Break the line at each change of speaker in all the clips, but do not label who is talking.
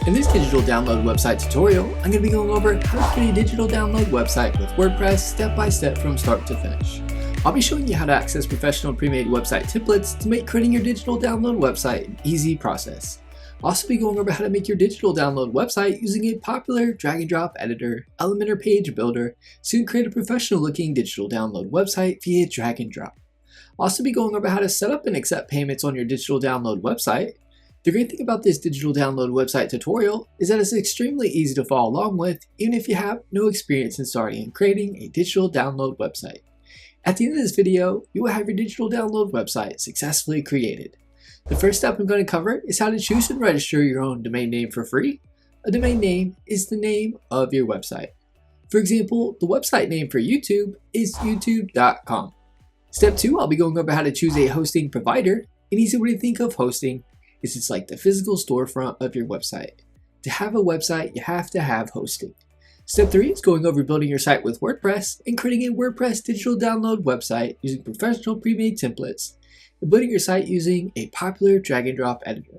In this digital download website tutorial, I'm going to be going over how to create a digital download website with WordPress step by step from start to finish. I'll be showing you how to access professional pre-made website templates to make creating your digital download website an easy process. I'll also be going over how to make your digital download website using a popular drag and drop editor, Elementor page builder, so you can create a professional looking digital download website via drag and drop. I'll also be going over how to set up and accept payments on your digital download website. The great thing about this digital download website tutorial is that it's extremely easy to follow along with, even if you have no experience in starting and creating a digital download website. At the end of this video, you will have your digital download website successfully created. The first step I'm going to cover is how to choose and register your own domain name for free. A domain name is the name of your website. For example, the website name for YouTube is youtube.com. Step 2, I'll be going over how to choose a hosting provider. An easy way to think of hosting is it's like the physical storefront of your website. To have a website, you have to have hosting. Step 3 is going over building your site with WordPress and creating a WordPress digital download website using professional pre-made templates and building your site using a popular drag and drop editor.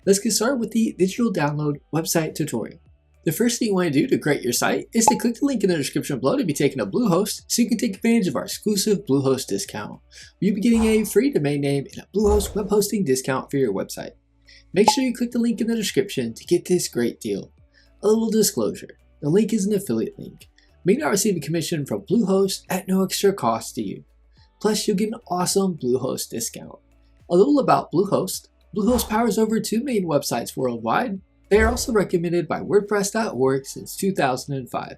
Let's get started with the digital download website tutorial. The first thing you want to do to create your site is to click the link in the description below to be taken to Bluehost so you can take advantage of our exclusive Bluehost discount. You'll be getting a free domain name and a Bluehost web hosting discount for your website. Make sure you click the link in the description to get this great deal. A little disclosure, the link is an affiliate link. You may not receive a commission from Bluehost at no extra cost to you. Plus, you'll get an awesome Bluehost discount. A little about Bluehost. Bluehost powers over 2 million websites worldwide. They are also recommended by WordPress.org since 2005.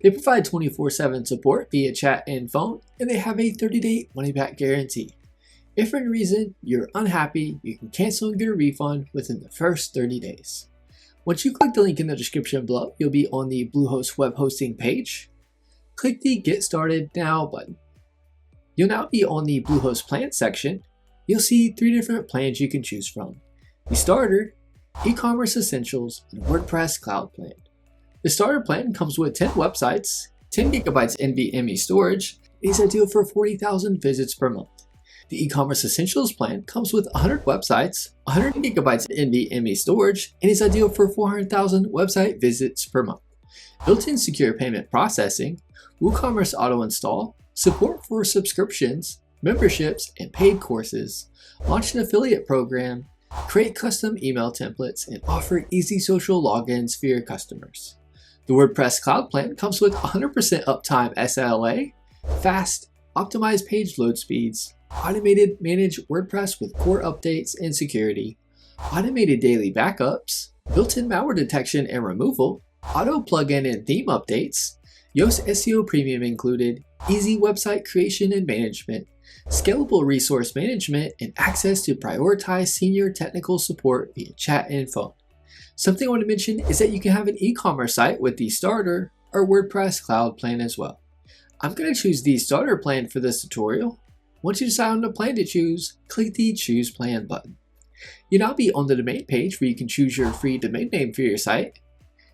They provide 24/7 support via chat and phone, and they have a 30-day money-back guarantee. If for any reason you're unhappy, you can cancel and get a refund within the first 30 days. Once you click the link in the description below, you'll be on the Bluehost web hosting page. Click the Get Started Now button. You'll now be on the Bluehost plan section. You'll see 3 different plans you can choose from: the Starter, E-commerce Essentials, and WordPress Cloud Plan. The Starter plan comes with 10 websites, 10 GB NVMe storage, and is ideal for 40,000 visits per month. The E-commerce Essentials plan comes with 100 websites, 100 GB NVMe storage, and is ideal for 400,000 website visits per month. Built-in secure payment processing, WooCommerce auto install, support for subscriptions, memberships, and paid courses, launch an affiliate program, create custom email templates, and offer easy social logins for your customers. The WordPress Cloud Plan comes with 100% uptime SLA, fast, optimized page load speeds, automated managed WordPress with core updates and security, automated daily backups, built-in malware detection and removal, auto plugin and theme updates, Yoast SEO Premium included, easy website creation and management, scalable resource management, and access to prioritized senior technical support via chat and phone. Something I want to mention is that you can have an e-commerce site with the Starter or WordPress Cloud plan as well. I'm going to choose the Starter plan for this tutorial. Once you decide on the plan to choose, click the Choose Plan button. You'll now be on the domain page where you can choose your free domain name for your site.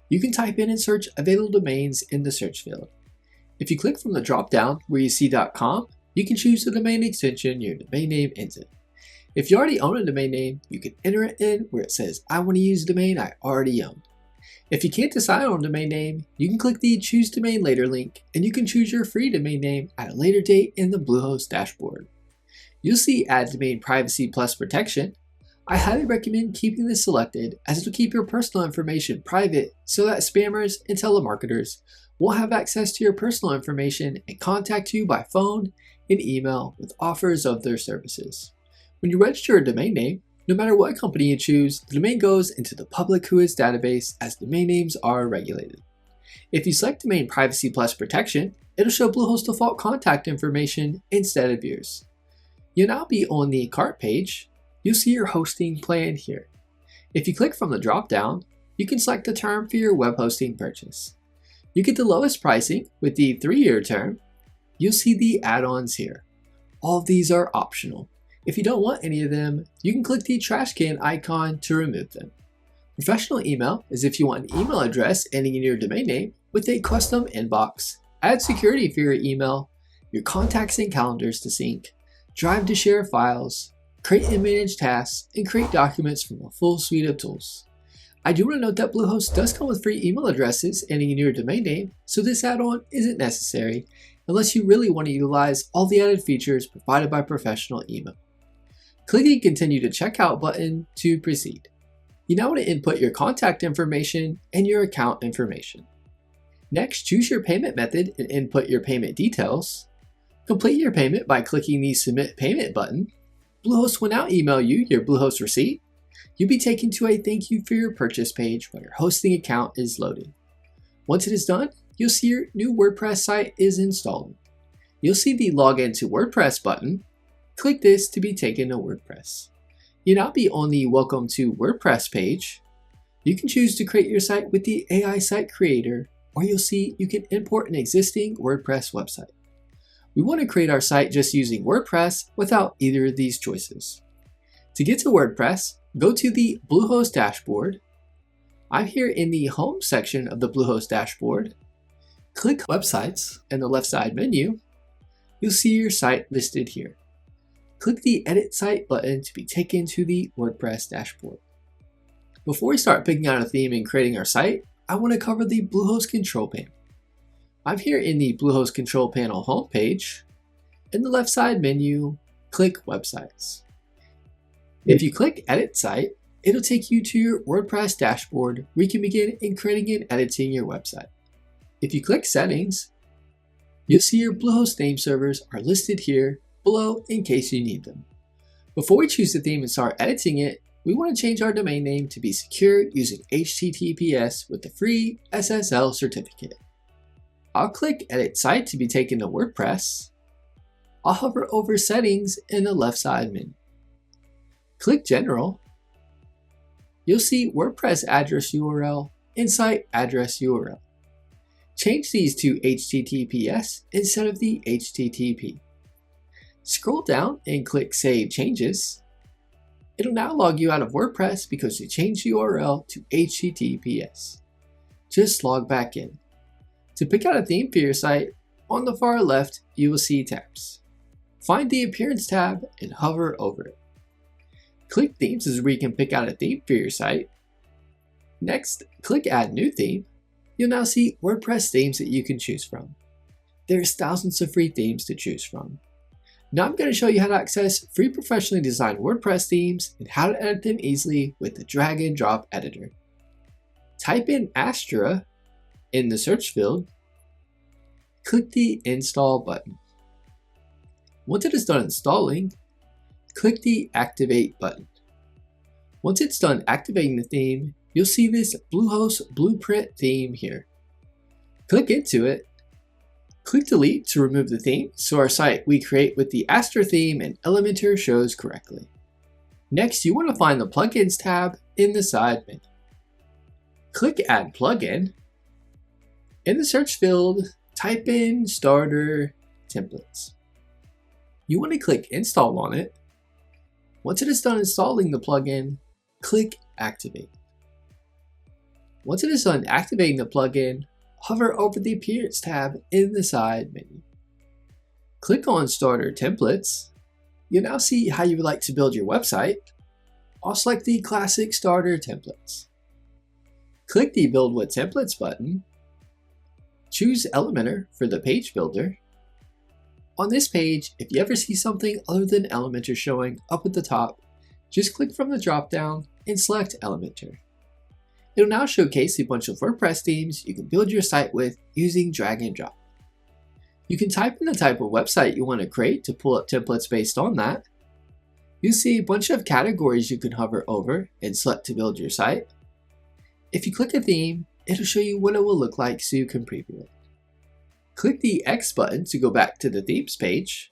You can type in and search available domains in the search field. If you click from the drop-down where you see .com, you can choose the domain extension your domain name ends in. If you already own a domain name, you can enter it in where it says, I want to use a domain I already own. If you can't decide on a domain name, you can click the Choose Domain Later link, and you can choose your free domain name at a later date in the Bluehost dashboard. You'll see Add Domain Privacy Plus Protection. I highly recommend keeping this selected as it will keep your personal information private so that spammers and telemarketers won't have access to your personal information and contact you by phone and email with offers of their services. When you register a domain name, no matter what company you choose, the domain goes into the public whois database as domain names are regulated. If you select Domain Privacy Plus Protection, it'll show Bluehost default contact information instead of yours. You'll now be on the cart page. You'll see your hosting plan here. If you click from the drop-down, you can select the term for your web hosting purchase. You get the lowest pricing with the 3-year term. You'll see the add-ons here. All of these are optional. If you don't want any of them, you can click the trash can icon to remove them. Professional email is if you want an email address ending in your domain name with a custom inbox, add security for your email, your contacts and calendars to sync, drive to share files, create and manage tasks, and create documents from a full suite of tools. I do want to note that Bluehost does come with free email addresses and a your domain name, so this add-on isn't necessary unless you really want to utilize all the added features provided by professional email. Click the Continue to Checkout button to proceed. You now want to input your contact information and your account information. Next, choose your payment method and input your payment details. Complete your payment by clicking the Submit Payment button. Bluehost will now email you your Bluehost receipt. You'll be taken to a thank you for your purchase page while your hosting account is loading. Once it is done, you'll see your new WordPress site is installed. You'll see the Login to WordPress button. Click this to be taken to WordPress. You'll now be on the Welcome to WordPress page. You can choose to create your site with the AI Site Creator, or you'll see you can import an existing WordPress website. We want to create our site just using WordPress without either of these choices. To get to WordPress, go to the Bluehost dashboard. I'm here in the Home section of the Bluehost dashboard. Click Websites in the left side menu. You'll see your site listed here. Click the Edit Site button to be taken to the WordPress dashboard. Before we start picking out a theme and creating our site, I want to cover the Bluehost control panel. I'm here in the Bluehost control panel homepage. In the left side menu, click Websites. If you click Edit Site, it'll take you to your WordPress dashboard where you can begin creating and editing your website. If you click Settings, you'll see your Bluehost name servers are listed here below in case you need them. Before we choose the theme and start editing it, we want to change our domain name to be secure using HTTPS with the free SSL certificate. I'll click Edit Site to be taken to WordPress. I'll hover over Settings in the left side menu. Click General. You'll see WordPress address URL and site address URL. Change these to HTTPS instead of the HTTP. Scroll down and click Save Changes. It'll now log you out of WordPress because you changed the URL to HTTPS. Just log back in. To pick out a theme for your site, on the far left, you will see tabs. Find the Appearance tab and hover over it. Click Themes is where you can pick out a theme for your site. Next, click Add New Theme. You'll now see WordPress themes that you can choose from. There's thousands of free themes to choose from. Now I'm going to show you how to access free professionally designed WordPress themes and how to edit them easily with the drag and drop editor. Type in Astra in the search field. Click the Install button. Once it is done installing, click the Activate button. Once it's done activating the theme, you'll see this Bluehost Blueprint theme here. Click into it. Click Delete to remove the theme so our site we create with the Astra theme and Elementor shows correctly. Next, you want to find the Plugins tab in the side menu. Click Add Plugin. In the search field, type in Starter Templates. You want to click Install on it. Once it is done installing the plugin, click Activate. Once it is done activating the plugin, hover over the Appearance tab in the side menu. Click on Starter Templates. You'll now see how you would like to build your website. I'll select the classic Starter Templates. Click the Build with Templates button. Choose Elementor for the page builder. On this page, if you ever see something other than Elementor showing up at the top, just click from the drop-down and select Elementor. It'll now showcase a bunch of WordPress themes you can build your site with using drag and drop. You can type in the type of website you want to create to pull up templates based on that. You'll see a bunch of categories you can hover over and select to build your site. If you click a theme, it'll show you what it will look like so you can preview it. Click the X button to go back to the themes page.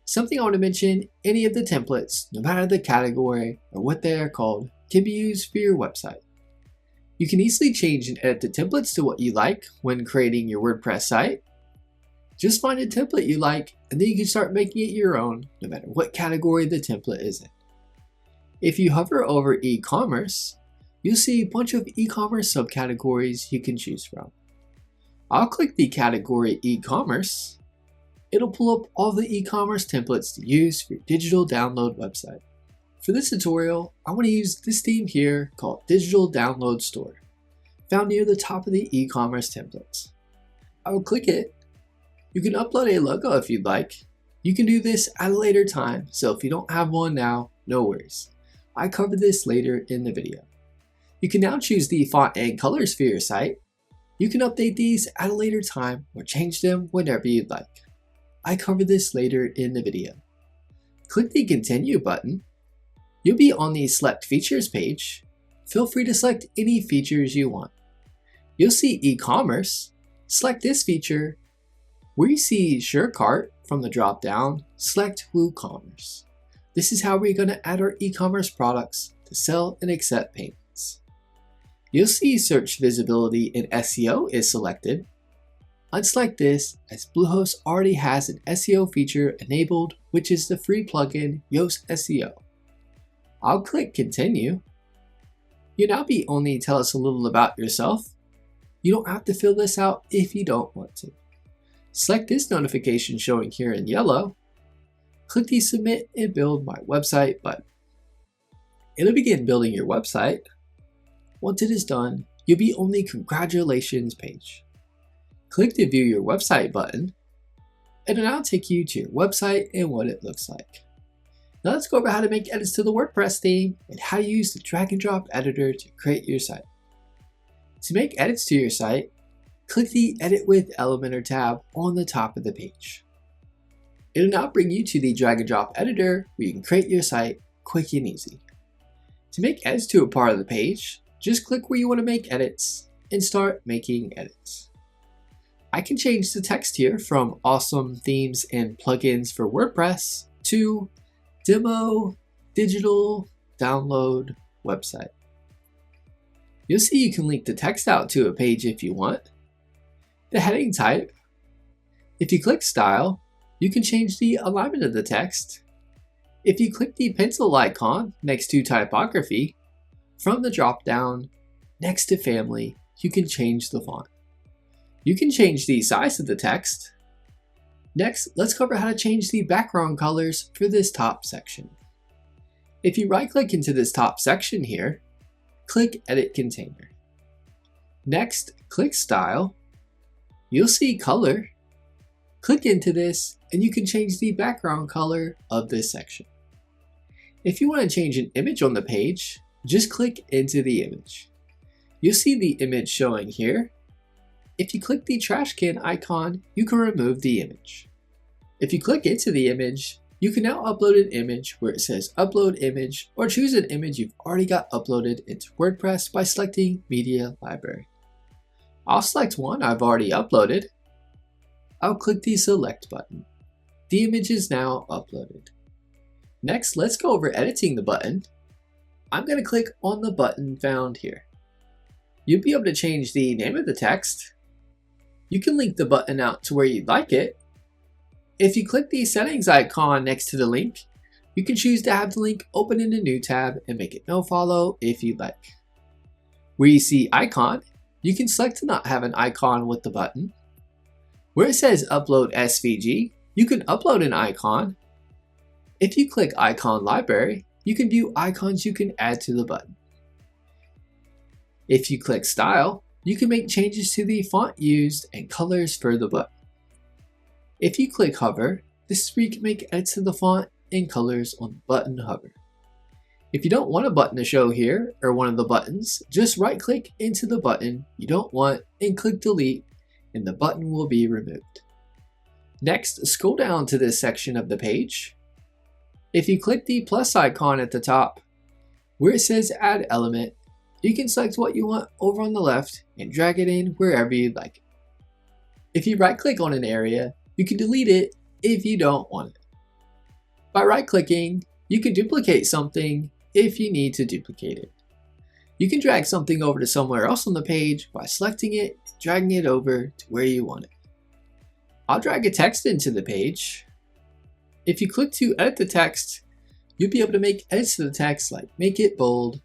Something I want to mention, any of the templates, no matter the category or what they are called, can be used for your website. You can easily change and edit the templates to what you like when creating your WordPress site. Just find a template you like and then you can start making it your own, no matter what category the template is in. If you hover over e-commerce, you'll see a bunch of e-commerce subcategories you can choose from. I'll click the category e-commerce. It'll pull up all the e-commerce templates to use for your digital download website. For this tutorial, I want to use this theme here called Digital Download Store, found near the top of the e-commerce templates. I will click it. You can upload a logo if you'd like. You can do this at a later time, so if you don't have one now, no worries. I covered this later in the video. You can now choose the font and colors for your site. You can update these at a later time or change them whenever you'd like. I covered this later in the video. Click the Continue button. You'll be on the Select Features page. Feel free to select any features you want. You'll see e-commerce. Select this feature. Where you see SureCart from the drop-down, select WooCommerce. This is how we're going to add our e-commerce products to sell and accept payments. You'll see Search Visibility and SEO is selected. Unselect this as Bluehost already has an SEO feature enabled, which is the free plugin Yoast SEO. I'll click Continue. You'll now be on the Tell Us a Little About Yourself. You don't have to fill this out if you don't want to. Select this notification showing here in yellow. Click the Submit and Build My Website button. It'll begin building your website. Once it is done, you'll be on the Congratulations page. Click the View Your Website button. It'll now take you to your website and what it looks like. Now let's go over how to make edits to the WordPress theme and how to use the drag and drop editor to create your site. To make edits to your site, click the Edit with Elementor tab on the top of the page. It'll now bring you to the drag and drop editor where you can create your site quick and easy. To make edits to a part of the page, just click where you want to make edits and start making edits. I can change the text here from Awesome Themes and Plugins for WordPress to Demo Digital Download Website. You'll see you can link the text out to a page if you want. The heading type. If you click Style, you can change the alignment of the text. If you click the pencil icon next to Typography, from the drop-down next to Family, you can change the font. You can change the size of the text. Next, let's cover how to change the background colors for this top section. If you right-click into this top section here, click Edit Container. Next, click Style. You'll see Color. Click into this and you can change the background color of this section. If you want to change an image on the page, just click into the image. You'll see the image showing here. If you click the trash can icon, you can remove the image. If you click into the image, you can now upload an image where it says Upload Image, or choose an image you've already got uploaded into WordPress by selecting Media Library. I'll select one I've already uploaded. I'll click the Select button. The image is now uploaded. Next, let's go over editing the button. I'm going to click on the button found here. You'll be able to change the name of the text. You can link the button out to where you'd like it. If you click the settings icon next to the link, you can choose to have the link open in a new tab and make it nofollow if you'd like. Where you see icon, you can select to not have an icon with the button. Where it says Upload SVG, you can upload an icon. If you click Icon Library, you can view icons you can add to the button. If you click Style, you can make changes to the font used and colors for the button. If you click Hover, this is where you can make edits to the font and colors on the button hover. If you don't want a button to show here or one of the buttons, just right click into the button you don't want and click Delete and the button will be removed. Next, scroll down to this section of the page. If you click the plus icon at the top, where it says Add Element, you can select what you want over on the left and drag it in wherever you'd like it. If you right click on an area, you can delete it if you don't want it. By right clicking, you can duplicate something if you need to duplicate it. You can drag something over to somewhere else on the page by selecting it and dragging it over to where you want it. I'll drag a text into the page. If you click to edit the text, you'll be able to make edits to the text like make it bold.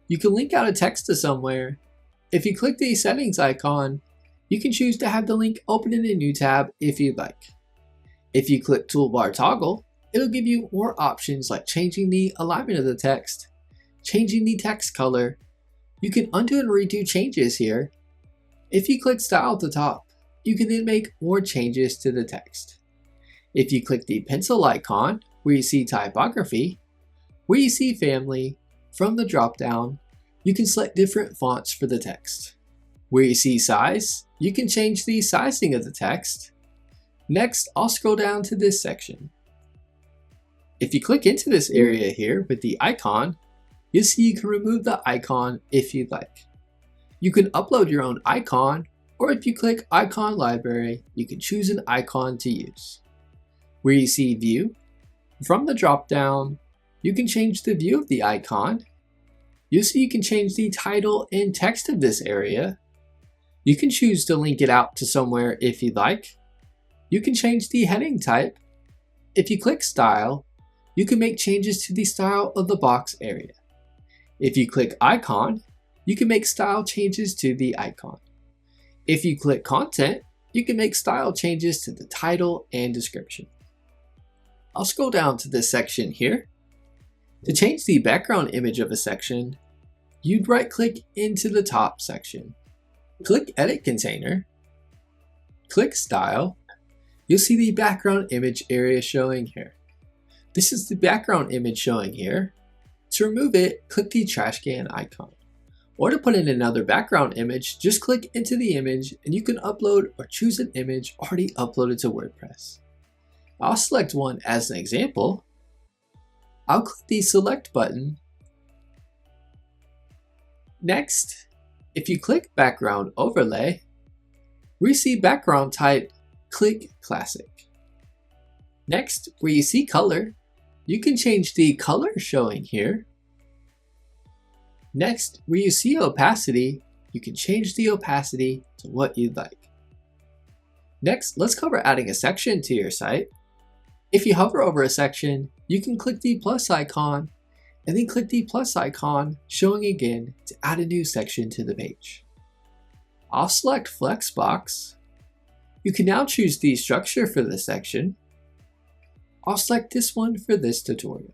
You can link out a text to somewhere. If you click the settings icon, you can choose to have the link open in a new tab if you'd like. If you click toolbar toggle, it'll give you more options like changing the alignment of the text, changing the text color. You can undo and redo changes here. If you click Style at the top, you can then make more changes to the text. If you click the pencil icon where you see typography, where you see family, from the drop-down, you can select different fonts for the text. Where you see size, you can change the sizing of the text. Next, I'll scroll down to this section. If you click into this area here with the icon, you'll see you can remove the icon if you'd like. You can upload your own icon, or if you click Icon Library, you can choose an icon to use. Where you see View, from the drop-down, you can change the view of the icon. You'll see you can change the title and text of this area. You can choose to link it out to somewhere if you'd like. You can change the heading type. If you click Style, you can make changes to the style of the box area. If you click Icon, you can make style changes to the icon. If you click Content, you can make style changes to the title and description. I'll scroll down to this section here. To change the background image of a section, you'd right-click into the top section. Click Edit Container. Click Style. You'll see the background image area showing here. This is the background image showing here. To remove it, click the trash can icon. Or to put in another background image, just click into the image and you can upload or choose an image already uploaded to WordPress. I'll select one as an example. I'll click the Select button. Next, if you click Background Overlay, we see background type, click Classic. Next, where you see color, you can change the color showing here. Next, where you see opacity, you can change the opacity to what you'd like. Next, let's cover adding a section to your site. If you hover over a section, you can click the plus icon and then click the plus icon showing again to add a new section to the page. I'll select Flexbox. You can now choose the structure for the section. I'll select this one for this tutorial.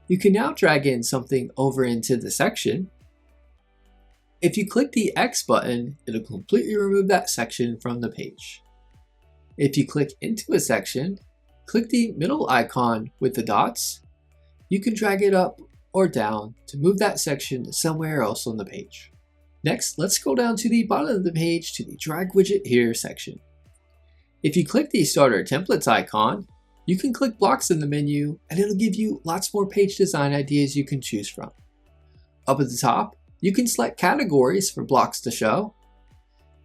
You can now drag in something over into the section. If you click the X button, it'll completely remove that section from the page. If you click into a section, click the middle icon with the dots. You can drag it up or down to move that section somewhere else on the page. Next, let's scroll down to the bottom of the page to the Drag Widget Here section. If you click the Starter Templates icon, you can click blocks in the menu and it'll give you lots more page design ideas you can choose from. Up at the top, you can select categories for blocks to show.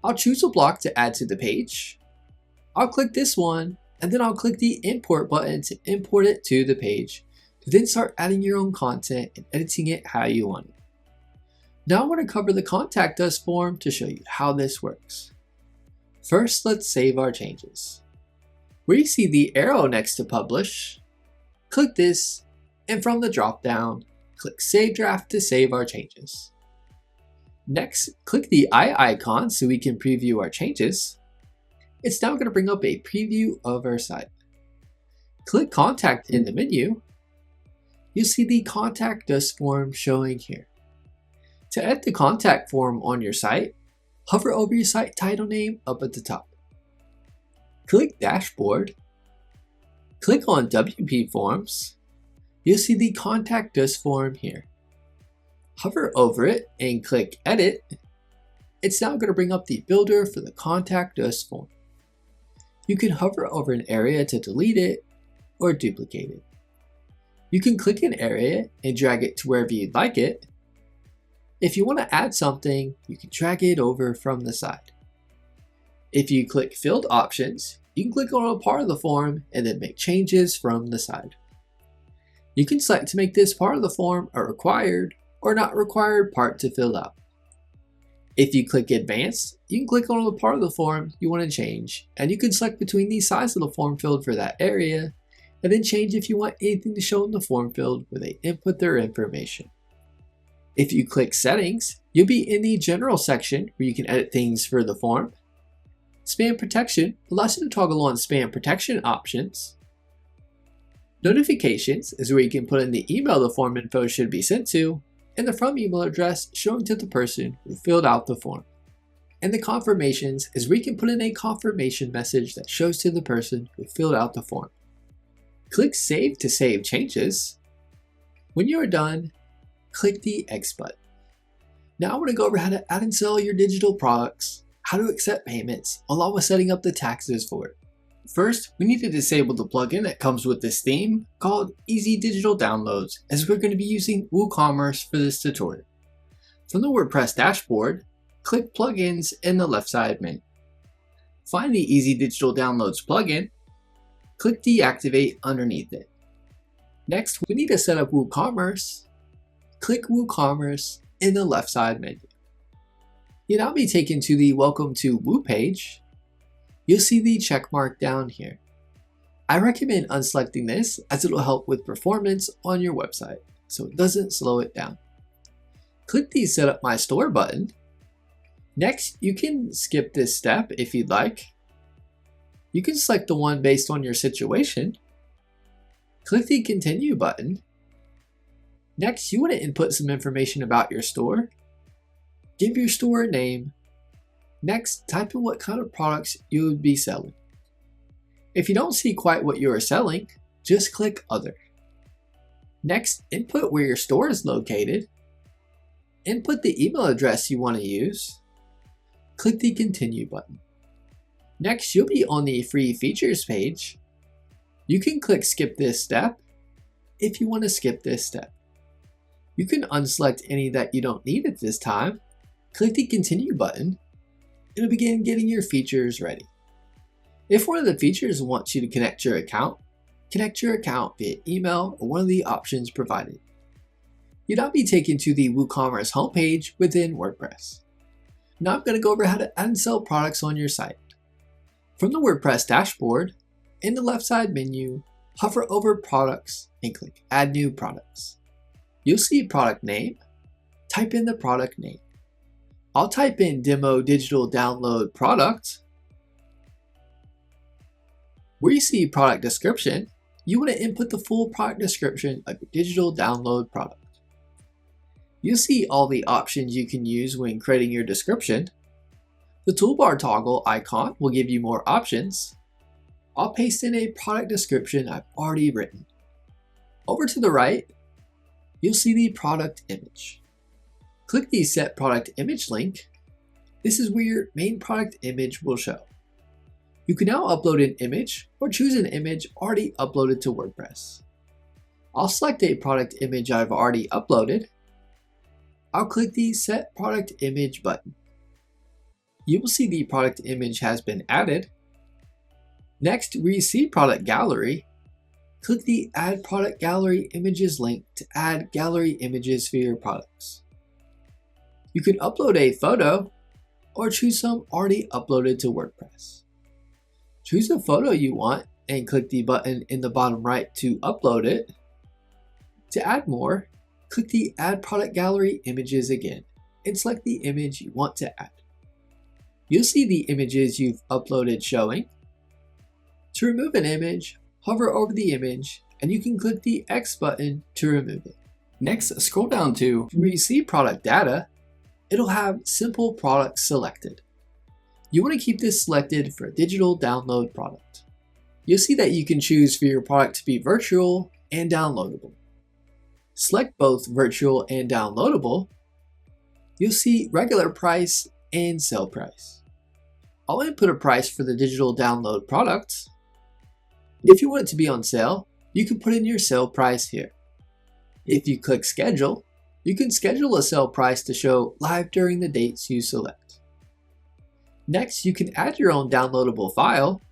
I'll choose a block to add to the page. I'll click this one and then I'll click the Import button to import it to the page, to then start adding your own content and editing it how you want it. Now I want to cover the Contact Us form to show you how this works. First, let's save our changes. Where you see the arrow next to Publish, click this, and from the drop-down, click Save Draft to save our changes. Next, click the eye icon so we can preview our changes. It's now going to bring up a preview of our site. Click Contact in the menu. You'll see the Contact Us form showing here. To edit the contact form on your site, hover over your site title name up at the top. Click Dashboard. Click on WP Forms. You'll see the Contact Us form here. Hover over it and click Edit. It's now going to bring up the builder for the Contact Us form. You can hover over an area to delete it or duplicate it. You can click an area and drag it to wherever you'd like it. If you want to add something, you can drag it over from the side. If you click Field Options, you can click on a part of the form and then make changes from the side. You can select to make this part of the form a required or not required part to fill out. If you click Advanced, you can click on the part of the form you want to change, and you can select between the size of the form field for that area, and then change if you want anything to show in the form field where they input their information. If you click Settings, you'll be in the General section where you can edit things for the form. Spam Protection allows you to toggle on spam protection options. Notifications is where you can put in the email the form info should be sent to, and the from email address showing to the person who filled out the form. And the confirmations is where you can put in a confirmation message that shows to the person who filled out the form. Click Save to save changes. When you are done, click the X button. Now I want to go over how to add and sell your digital products, how to accept payments, along with setting up the taxes for it. First, we need to disable the plugin that comes with this theme called Easy Digital Downloads, as we're going to be using WooCommerce for this tutorial. From the WordPress dashboard, click Plugins in the left side menu. Find the Easy Digital Downloads plugin, click Deactivate underneath it. Next, we need to set up WooCommerce. Click WooCommerce in the left side menu. You'll now be taken to the Welcome to Woo page. You'll see the check mark down here. I recommend unselecting this as it will help with performance on your website, so it doesn't slow it down. Click the Set Up My Store button. Next, you can skip this step if you'd like. You can select the one based on your situation. Click the Continue button. Next, you want to input some information about your store. Give your store a name. Next, type in what kind of products you would be selling. If you don't see quite what you are selling, just click Other. Next, input where your store is located. Input the email address you want to use. Click the Continue button. Next, you'll be on the Free Features page. You can click Skip this step if you want to skip this step. You can unselect any that you don't need at this time. Click the Continue button. It'll begin getting your features ready. If one of the features wants you to connect your account via email or one of the options provided. You'll now be taken to the WooCommerce homepage within WordPress. Now I'm going to go over how to add and sell products on your site. From the WordPress dashboard, in the left side menu, hover over Products and click Add New Products. You'll see product name. Type in the product name. I'll type in Demo Digital Download Product. Where you see product description, you want to input the full product description of your digital download product. You'll see all the options you can use when creating your description. The toolbar toggle icon will give you more options. I'll paste in a product description I've already written. Over to the right, you'll see the product image. Click the Set Product Image link. This is where your main product image will show. You can now upload an image or choose an image already uploaded to WordPress. I'll select a product image I've already uploaded. I'll click the Set Product Image button. You will see the product image has been added. Next, where you see Product Gallery, click the Add Product Gallery Images link to add gallery images for your products. You can upload a photo or choose some already uploaded to WordPress. Choose a photo you want and click the button in the bottom right to upload it. To add more, click the Add Product Gallery Images again and select the image you want to add. You'll see the images you've uploaded showing. To remove an image, hover over the image and you can click the X button to remove it. Next, scroll down to where you see product data. It'll have simple products selected. You want to keep this selected for a digital download product. You'll see that you can choose for your product to be virtual and downloadable. Select both virtual and downloadable. You'll see regular price and sale price. I'll input a price for the digital download product. If you want it to be on sale, you can put in your sale price here. If you click Schedule, you can schedule a sale price to show live during the dates you select. Next, you can add your own downloadable file.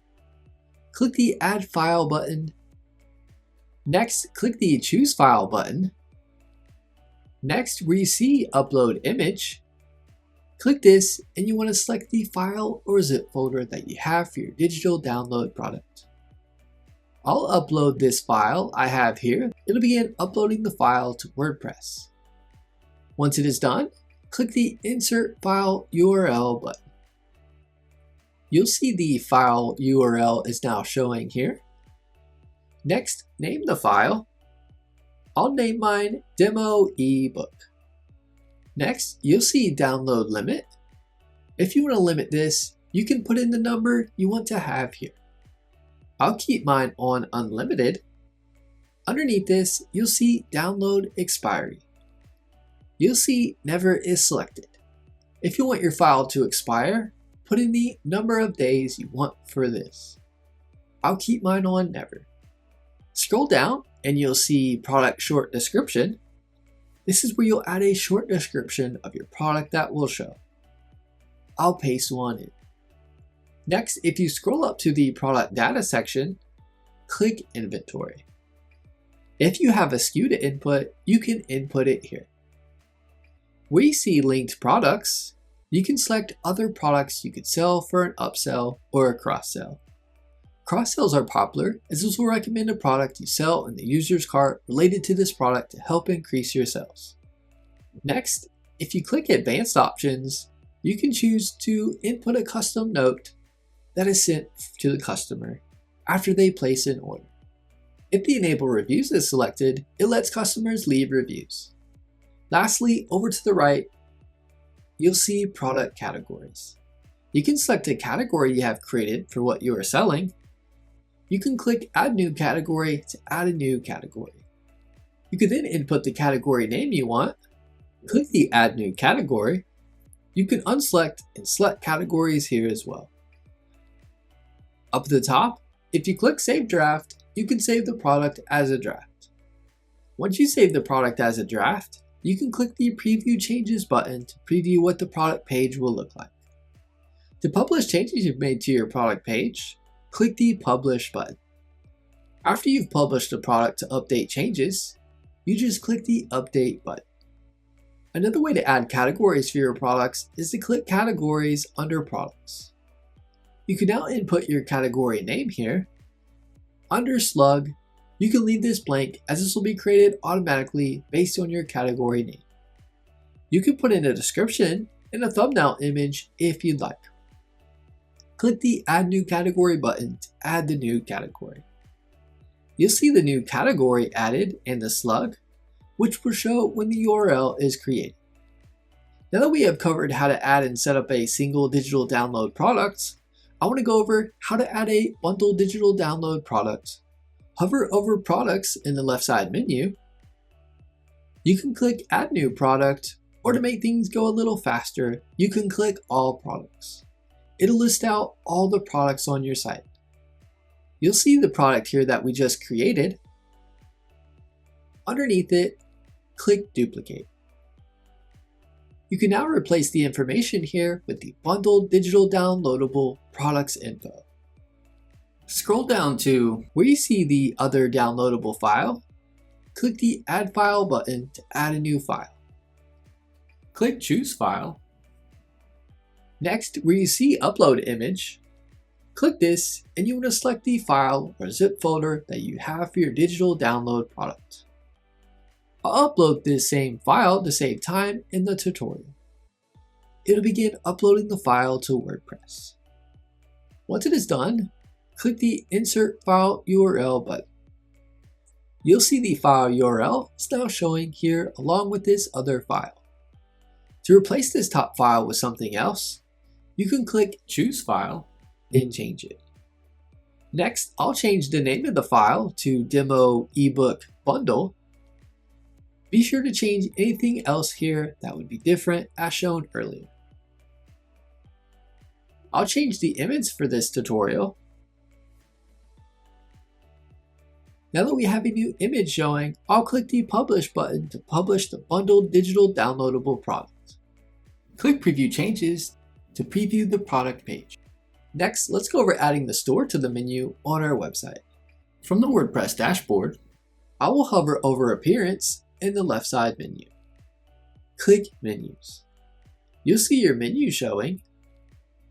Click the Add File button. Next, click the Choose File button. Next, where you see Upload Image, click this and you want to select the file or zip folder that you have for your digital download product. I'll upload this file I have here. It'll begin uploading the file to WordPress. Once it is done, click the Insert File URL button. You'll see the file URL is now showing here. Next, name the file. I'll name mine Demo eBook. Next, you'll see download limit. If you want to limit this, you can put in the number you want to have here. I'll keep mine on unlimited. Underneath this, you'll see download expiry. You'll see never is selected. If you want your file to expire, put in the number of days you want for this. I'll keep mine on never. Scroll down and you'll see product short description. This is where you'll add a short description of your product that will show. I'll paste one in. Next, if you scroll up to the product data section, click inventory. If you have a SKU to input, you can input it here. Where you see linked products, you can select other products you could sell for an upsell or a cross-sell. Cross-sells are popular as this will recommend a product you sell in the user's cart related to this product to help increase your sales. Next, if you click Advanced Options, you can choose to input a custom note that is sent to the customer after they place an order. If the Enable Reviews is selected, it lets customers leave reviews. Lastly, over to the right, you'll see product categories. You can select a category you have created for what you are selling. You can click Add New Category to add a new category. You can then input the category name you want, click the Add New Category. You can unselect and select categories here as well. Up at the top, if you click Save Draft, you can save the product as a draft. Once you save the product as a draft, you can click the Preview Changes button to preview what the product page will look like. To publish changes you've made to your product page, click the Publish button. After you've published a product to update changes, you just click the Update button. Another way to add categories for your products is to click Categories under Products. You can now input your category name here. Under Slug, you can leave this blank as this will be created automatically based on your category name. You can put in a description and a thumbnail image if you'd like. Click the Add New Category button to add the new category. You'll see the new category added in the slug, which will show when the URL is created. Now that we have covered how to add and set up a single digital download product, I want to go over how to add a bundle digital download product. Hover over Products in the left side menu. You can click Add New Product, or to make things go a little faster, you can click All Products. It'll list out all the products on your site. You'll see the product here that we just created. Underneath it, click Duplicate. You can now replace the information here with the bundled digital downloadable products info. Scroll down to where you see the other downloadable file. Click the Add File button to add a new file. Click Choose File. Next, where you see Upload Image, click this and you want to select the file or zip folder that you have for your digital download product. I'll upload this same file to save time in the tutorial. It'll begin uploading the file to WordPress. Once it is done, click the Insert File URL button. You'll see the file URL is now showing here along with this other file. To replace this top file with something else, you can click Choose File and change it. Next, I'll change the name of the file to Demo eBook Bundle. Be sure to change anything else here that would be different as shown earlier. I'll change the image for this tutorial. Now that we have a new image showing, I'll click the Publish button to publish the bundled digital downloadable product. Click Preview Changes to preview the product page. Next, let's go over adding the store to the menu on our website. From the WordPress dashboard, I will hover over Appearance in the left side menu. Click Menus. You'll see your menu showing.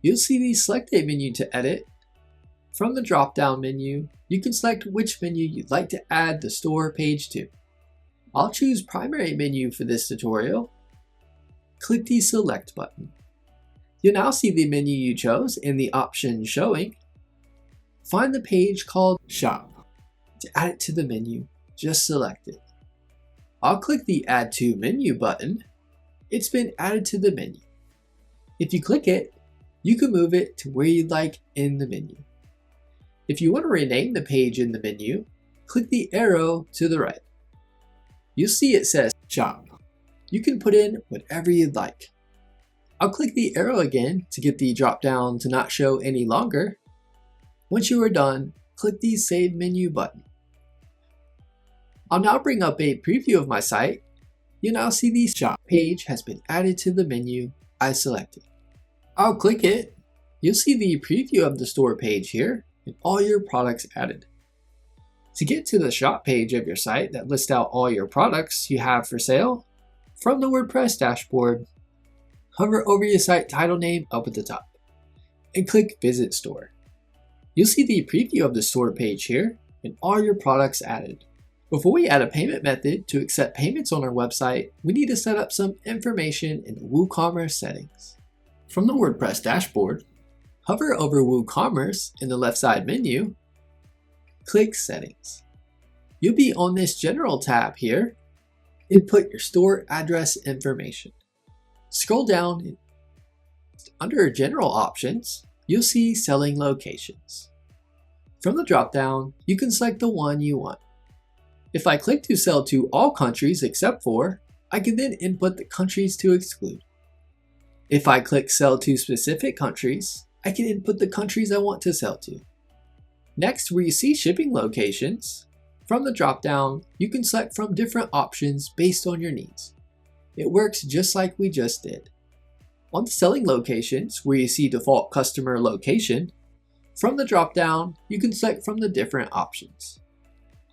You'll see the Select a menu to edit. From the drop-down menu, you can select which menu you'd like to add the store page to. I'll choose Primary Menu for this tutorial. Click the Select button. You'll now see the menu you chose and the options showing. Find the page called Shop. To add it to the menu, just select it. I'll click the Add to Menu button. It's been added to the menu. If you click it, you can move it to where you'd like in the menu. If you want to rename the page in the menu, click the arrow to the right. You'll see it says Shop. You can put in whatever you'd like. I'll click the arrow again to get the drop down to not show any longer. Once you are done, click the Save Menu button. I'll now bring up a preview of my site. You'll now see the Shop page has been added to the menu I selected. I'll click it. You'll see the preview of the store page here and all your products added. To get to the Shop page of your site that lists out all your products you have for sale, from the WordPress dashboard, hover over your site title name up at the top and click Visit Store. You'll see the preview of the store page here and all your products added. Before we add a payment method to accept payments on our website, we need to set up some information in the WooCommerce settings. From the WordPress dashboard, hover over WooCommerce in the left side menu, click Settings. You'll be on this General tab here. Input your store address information. Scroll down. Under General Options, you'll see Selling Locations. From the drop-down, you can select the one you want. If I click to sell to all countries except for, I can then input the countries to exclude. If I click Sell to specific countries, I can input the countries I want to sell to. Next, where you see shipping locations, from the drop-down, you can select from different options based on your needs. It works just like we just did. On the selling locations, where you see default customer location, from the drop-down, you can select from the different options.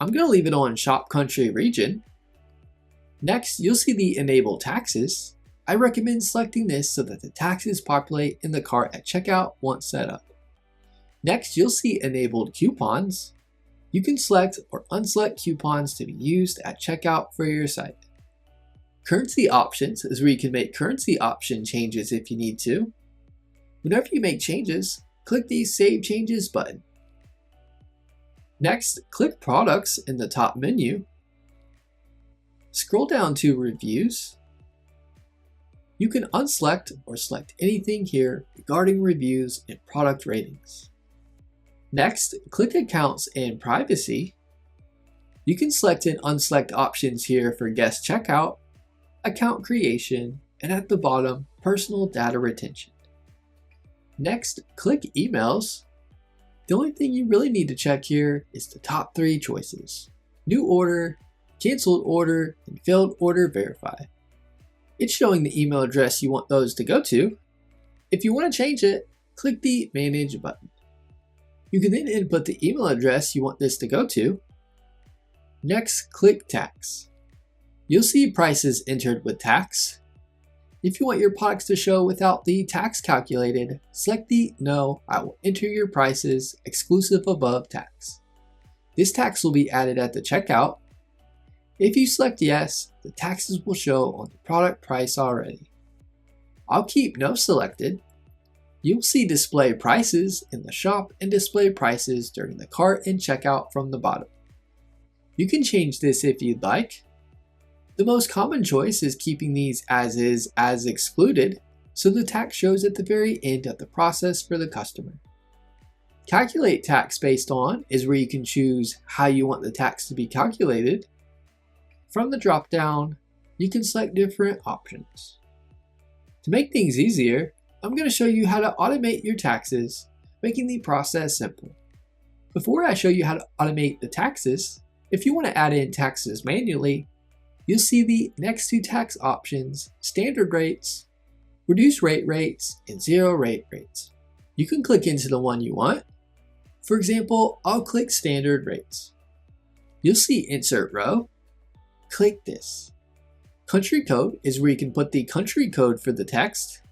I'm going to leave it on Shop Country Region. Next, you'll see the Enable Taxes. I recommend selecting this so that the taxes populate in the cart at checkout once set up. Next, you'll see Enabled Coupons. You can select or unselect coupons to be used at checkout for your site. Currency Options is where you can make currency option changes if you need to. Whenever you make changes, click the Save Changes button. Next, click Products in the top menu. Scroll down to Reviews. You can unselect or select anything here regarding reviews and product ratings. Next, click Accounts and Privacy. You can select and unselect options here for Guest Checkout, Account Creation, and at the bottom, Personal Data Retention. Next, click Emails. The only thing you really need to check here is the top 3 choices: New Order, Canceled Order, and Failed Order Verify. It's showing the email address you want those to go to. If you want to change it, click the Manage button. You can then input the email address you want this to go to. Next, click Tax. You'll see prices entered with tax. If you want your products to show without the tax calculated, select the No, I will enter your prices exclusive above tax. This tax will be added at the checkout. If you select Yes, the taxes will show on the product price already. I'll keep No selected. You'll see Display Prices in the shop and Display Prices during the cart and checkout from the bottom. You can change this if you'd like. The most common choice is keeping these as is, as excluded, so the tax shows at the very end of the process for the customer. Calculate tax based on is where you can choose how you want the tax to be calculated. From the drop-down, you can select different options. To make things easier, I'm going to show you how to automate your taxes, making the process simple. Before I show you how to automate the taxes, if you want to add in taxes manually, you'll see the next 2 tax options: Standard Rates, Reduced Rate Rates, and Zero Rate Rates. You can click into the one you want. For example, I'll click Standard Rates. You'll see Insert Row. Click this. Country Code is where you can put the country code for the text.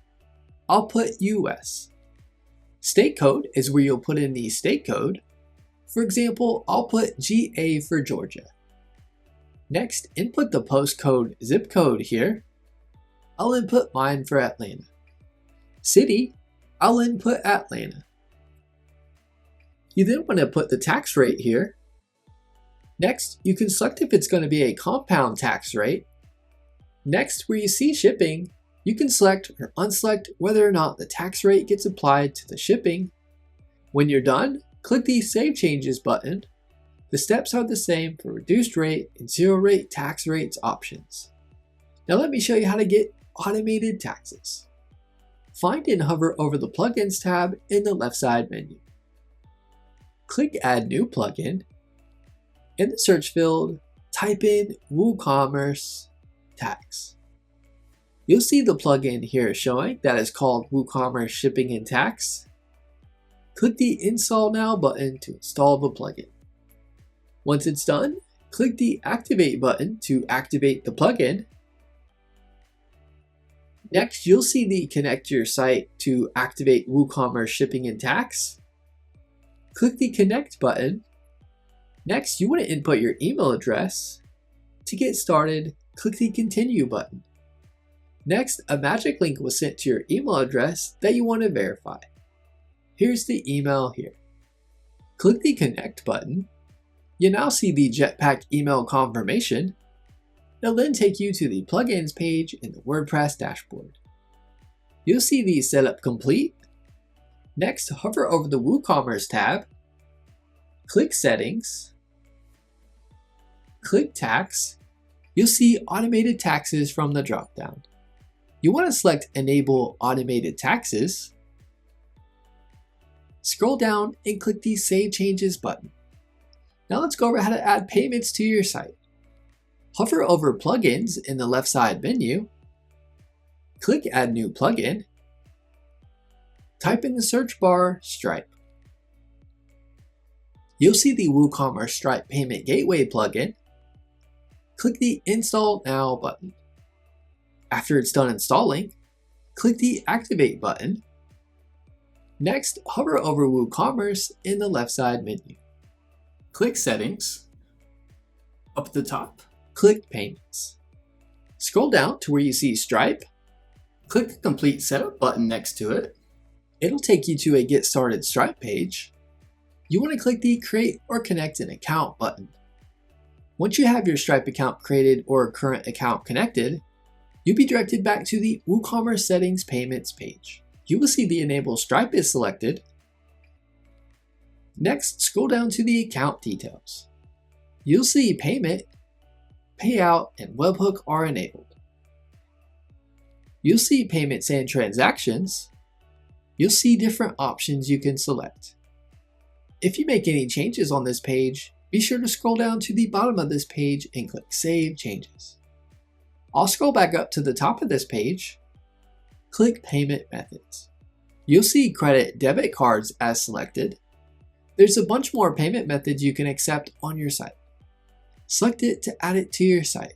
I'll put US. State Code is where you'll put in the state code. For example, I'll put GA for Georgia. Next, input the postcode zip code here. I'll input mine for Atlanta. City, I'll input Atlanta. You then want to put the tax rate here. Next, you can select if it's going to be a compound tax rate. Next, where you see shipping, you can select or unselect whether or not the tax rate gets applied to the shipping. When you're done, click the Save Changes button. The steps are the same for reduced rate and zero rate tax rates options. Now let me show you how to get automated taxes. Find and hover over the Plugins tab in the left side menu. Click Add New Plugin. In the search field, type in WooCommerce Tax. You'll see the plugin here showing that is called WooCommerce Shipping and Tax. Click the Install Now button to install the plugin. Once it's done, click the Activate button to activate the plugin. Next, you'll see the Connect Your Site to activate WooCommerce Shipping and Tax. Click the Connect button. Next, you want to input your email address. To get started, click the Continue button. Next, a magic link was sent to your email address that you want to verify. Here's the email here. Click the Connect button. You now see the Jetpack email confirmation. It'll then take you to the Plugins page in the WordPress dashboard. You'll see the Setup Complete. Next, hover over the WooCommerce tab. Click Settings. Click Tax. You'll see Automated Taxes from the dropdown. You want to select Enable Automated Taxes. Scroll down and click the Save Changes button. Now let's go over how to add payments to your site. Hover over Plugins in the left side menu. Click Add New Plugin. Type in the search bar Stripe. You'll see the WooCommerce Stripe Payment Gateway plugin. Click the Install Now button. After it's done installing, click the Activate button. Next, hover over WooCommerce in the left side menu. Click Settings. Up at the top, click Payments. Scroll down to where you see Stripe. Click the Complete Setup button next to it. It'll take you to a Get Started Stripe page. You want to click the Create or Connect an Account button. Once you have your Stripe account created or current account connected, you'll be directed back to the WooCommerce Settings Payments page. You will see the Enable Stripe is selected. Next, scroll down to the account details. You'll see Payment, Payout, and Webhook are enabled. You'll see Payments and Transactions. You'll see different options you can select. If you make any changes on this page, be sure to scroll down to the bottom of this page and click Save Changes. I'll scroll back up to the top of this page. Click Payment Methods. You'll see Credit Debit Cards as selected. There's a bunch more payment methods you can accept on your site. Select it to add it to your site.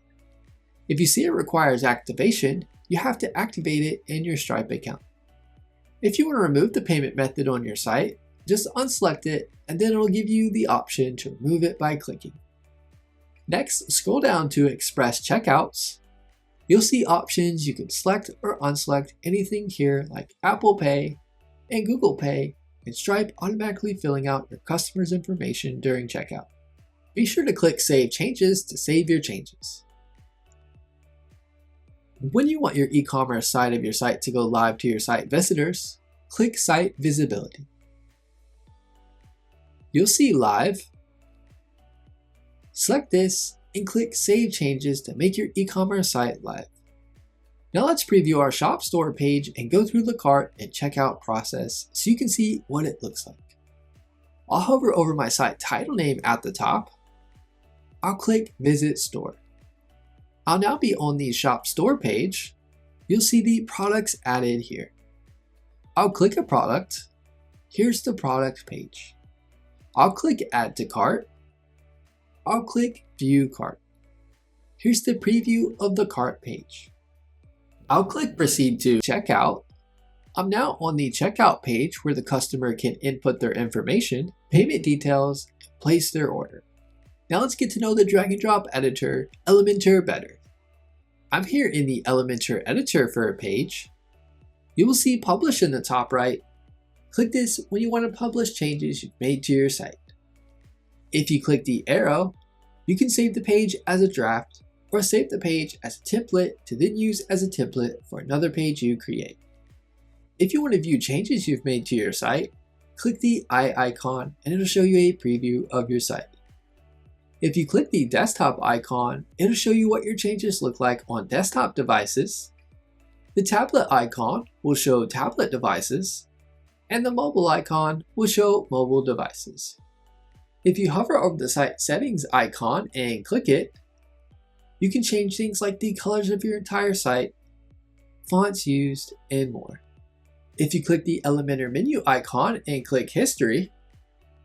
If you see it requires activation, you have to activate it in your Stripe account. If you want to remove the payment method on your site, just unselect it and then it'll give you the option to remove it by clicking. Next, scroll down to Express Checkouts. You'll see options you can select or unselect anything here like Apple Pay and Google Pay, and Stripe automatically filling out your customer's information during checkout. Be sure to click Save Changes to save your changes. When you want your e-commerce side of your site to go live to your site visitors, click Site Visibility. You'll see Live. Select this and click Save Changes to make your e-commerce site live. Now let's preview our shop store page and go through the cart and checkout process so you can see what it looks like. I'll hover over my site title name at the top. I'll click Visit Store. I'll now be on the shop store page. You'll see the products added here. I'll click a product. Here's the product page. I'll click Add to Cart. I'll click View Cart. Here's the preview of the cart page. I'll click Proceed to Checkout. I'm now on the checkout page where the customer can input their information, payment details, and place their order. Now let's get to know the drag and drop editor, Elementor, better. I'm here in the Elementor editor for a page. You will see Publish in the top right. Click this when you want to publish changes you've made to your site. If you click the arrow, You can save the page as a draft or save the page as a template to then use as a template for another page you create. If you want to view changes you've made to your site, click the eye icon and it'll show you a preview of your site. If you click the desktop icon, it'll show you what your changes look like on desktop devices. The tablet icon will show tablet devices, and the mobile icon will show mobile devices. If you hover over the site settings icon and click it, you can change things like the colors of your entire site, fonts used, and more. If you click the Elementor menu icon and click history,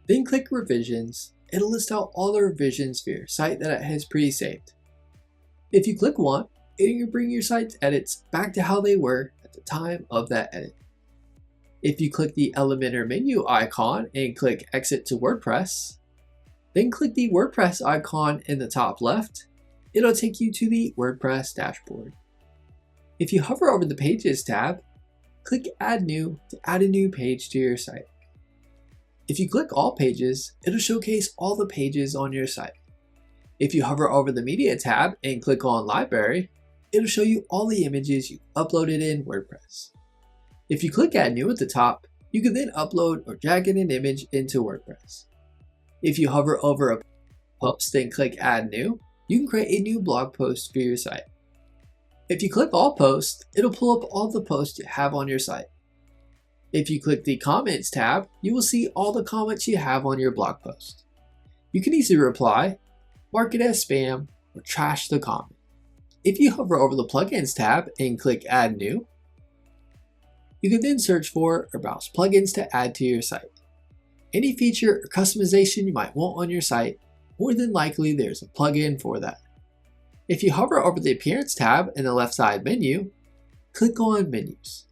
then click revisions, it'll list out all the revisions for your site that it has pre-saved. If you click one, it'll bring your site's edits back to how they were at the time of that edit. If you click the Elementor menu icon and click exit to WordPress, then click the WordPress icon in the top left, it'll take you to the WordPress dashboard. If you hover over the Pages tab, click Add New to add a new page to your site. If you click All Pages, it'll showcase all the pages on your site. If you hover over the Media tab and click on Library, it'll show you all the images you uploaded in WordPress. If you click Add New at the top, you can then upload or drag in an image into WordPress. If you hover over a post and click Add New, you can create a new blog post for your site. If you click All Posts, it'll pull up all the posts you have on your site. If you click the Comments tab, you will see all the comments you have on your blog post. You can easily reply, mark it as spam, or trash the comment. If you hover over the Plugins tab and click Add New, you can then search for or browse plugins to add to your site. Any feature or customization you might want on your site, more than likely there's a plugin for that. If you hover over the Appearance tab in the left side menu, click on Menus.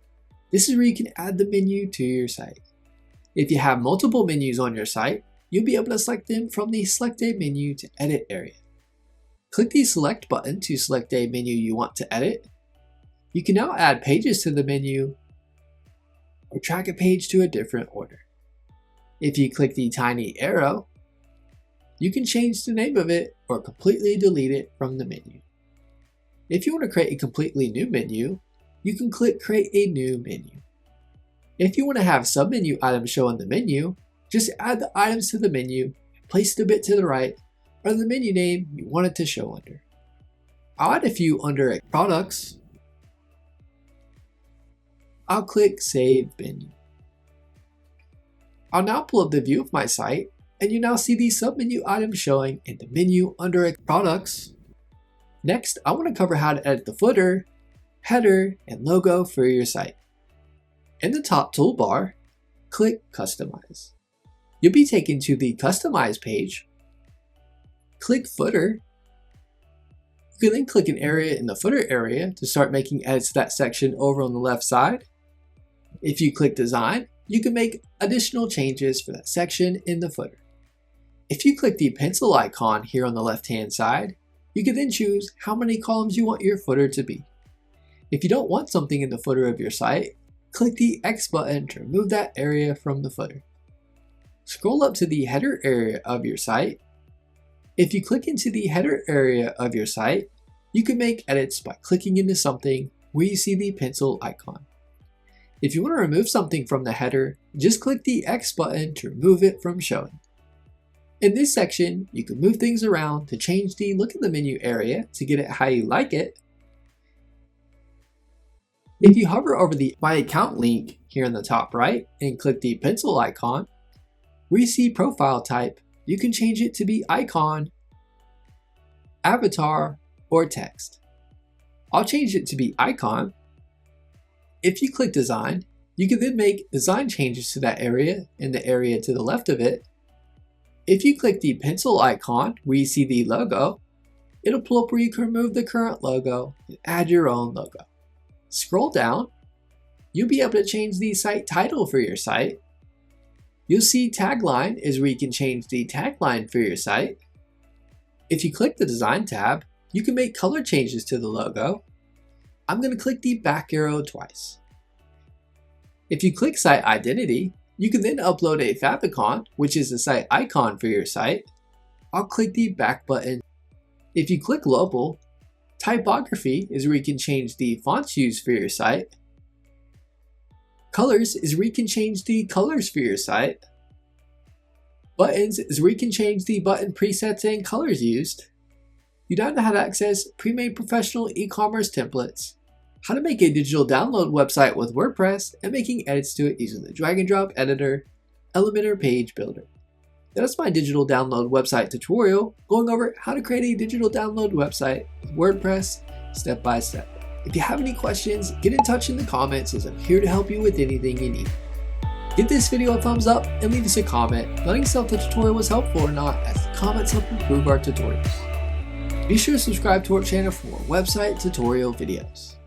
This is where you can add the menu to your site. If you have multiple menus on your site, you'll be able to select them from the Select a Menu to Edit area. Click the Select button to select a menu you want to edit. You can now add pages to the menu or track a page to a different order. If you click the tiny arrow, you can change the name of it or completely delete it from the menu. If you want to create a completely new menu, you can click Create a New Menu. If you want to have submenu items show in the menu, just add the items to the menu, place it a bit to the right, or the menu name you want it to show under. I'll add a few under Products. I'll click Save Menu. I'll now pull up the view of my site, and you now see the submenu items showing in the menu under Products. Next, I want to cover how to edit the footer, header, and logo for your site. In the top toolbar, click Customize. You'll be taken to the Customize page. Click Footer. You can then click an area in the footer area to start making edits to that section over on the left side. If you click Design, you can make additional changes for that section in the footer. If you click the pencil icon here on the left-hand side, you can then choose how many columns you want your footer to be. If you don't want something in the footer of your site, click the X button to remove that area from the footer. Scroll up to the header area of your site. If you click into the header area of your site, you can make edits by clicking into something where you see the pencil icon. If you want to remove something from the header, just click the X button to remove it from showing. In this section, you can move things around to change the look of the menu area to get it how you like it. If you hover over the My Account link here in the top right and click the pencil icon, where you see profile type, you can change it to be icon, avatar, or text. I'll change it to be icon. If you click design, you can then make design changes to that area and the area to the left of it. If you click the pencil icon where you see the logo, it'll pull up where you can remove the current logo and add your own logo. Scroll down, you'll be able to change the site title for your site. You'll see tagline is where you can change the tagline for your site. If you click the design tab, you can make color changes to the logo. I'm going to click the back arrow twice. If you click site identity, you can then upload a favicon, which is the site icon for your site. I'll click the back button. If you click local, typography is where you can change the fonts used for your site. Colors is where you can change the colors for your site. Buttons is where you can change the button presets and colors used. You now know how to access pre-made professional e-commerce templates, how to make a digital download website with WordPress, and making edits to it using the drag and drop editor, Elementor page builder. That's my digital download website tutorial going over how to create a digital download website with WordPress step by step. If you have any questions, get in touch in the comments as I'm here to help you with anything you need. Give this video a thumbs up and leave us a comment letting us know if the tutorial was helpful or not, as comments help improve our tutorials. Be sure to subscribe to our channel for more website tutorial videos.